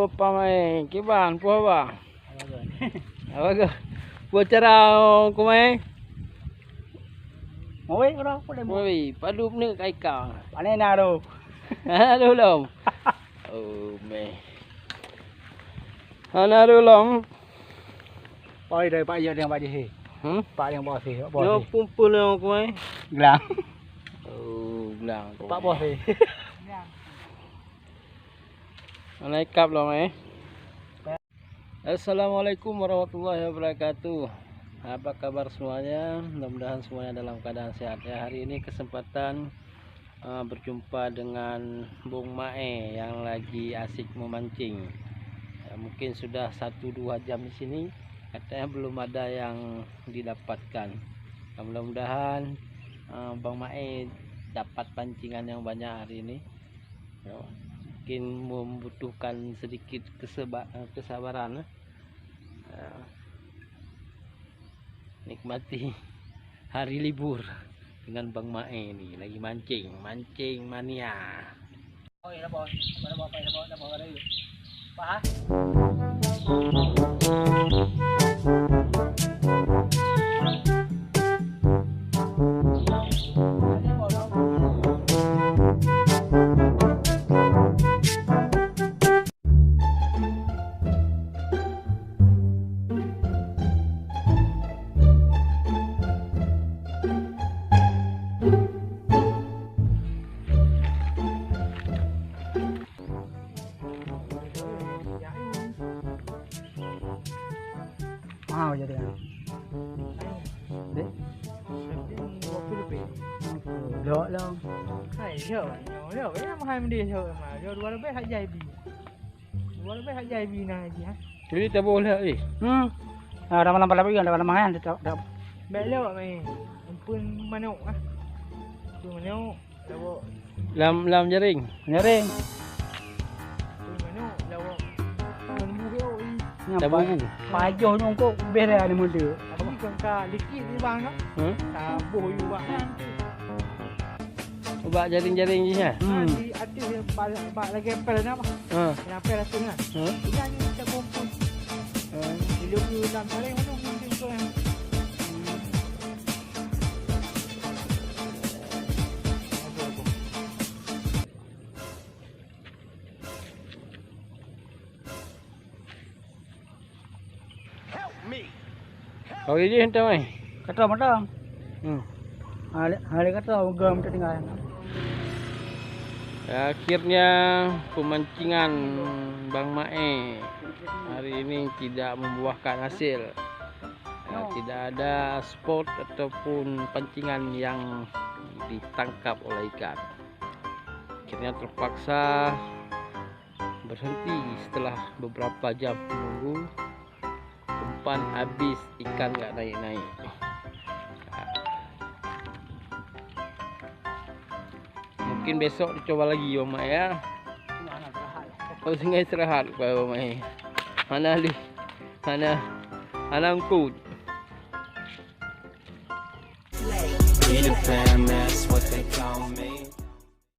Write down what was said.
Bapak mai. Kiban puas ba? Apa ke? Buat cara kau mai. Ngoi ko boleh mo. Oi, padu ni kai kau. Ane na do. Aduh long. Oh me. Aduh long. Pai đời pak giờ đang pak je. Pak yang bos he. Yo kumpul yang kau mai. Gelang. Oh, gelang. Pak bos he. Naikap long Assalamualaikum warahmatullahi wabarakatuh. Apa kabar semuanya? Mudah-mudahan semuanya dalam keadaan sehat ya. Hari ini kesempatan berjumpa dengan Bung Mae yang lagi asik memancing. Ya, mungkin sudah 1-2 jam di sini. Katanya belum ada yang didapatkan. Mudah-mudahan Bang Mae dapat pancingan yang banyak hari ini. Ya, mungkin membutuhkan sedikit kesabaran. Nikmati hari libur dengan Bang Mae ini lagi mancing mania. Oh iya bos, dah bawa ada. Pak. Mahal jadi kan. Dek. 20 lebih. Lok lah. Hai jauh, jauh. Yang mahal dia jauh mah. Jauh 2 lebih hak jai bi. 2 lebih hak jai bi nah lagi ha. Jadi tak boleh ni. Ramai-ramai lagi kan, ramai kan dah. Baik lewat mai. Ampun manuk ah. Ampun manuk. Lawak. Lam jaring. Nyaring. Ampun manuk lawak. Lembu ke oi. Tak bubu. Pajoh nyongkok bere ada muda. Tapi kan ka likit ni bang no. Tabuh you bang nanti. Ubak jaring-jaring je ya. Nanti ada yang bak lagi apel ni apa? Yang apel rasa kan. Ini ni kita kumpul. Bila you dalam jaring mana mungkin kau yang Kau ini hentam mai. Kata matang. Hari kata gam tertinggal. Akhirnya pemancingan Bang Mae hari ini tidak membuahkan hasil. Tidak ada spot ataupun pancingan yang ditangkap oleh ikan. Akhirnya terpaksa berhenti setelah beberapa jam menunggu. Umpan habis, ikan nggak naik-naik. Mungkin besok dicoba lagi Bang Mae ya. Oh, singgah istirahat Bang Mae. Mana angkut. In a fam, that's what they call me.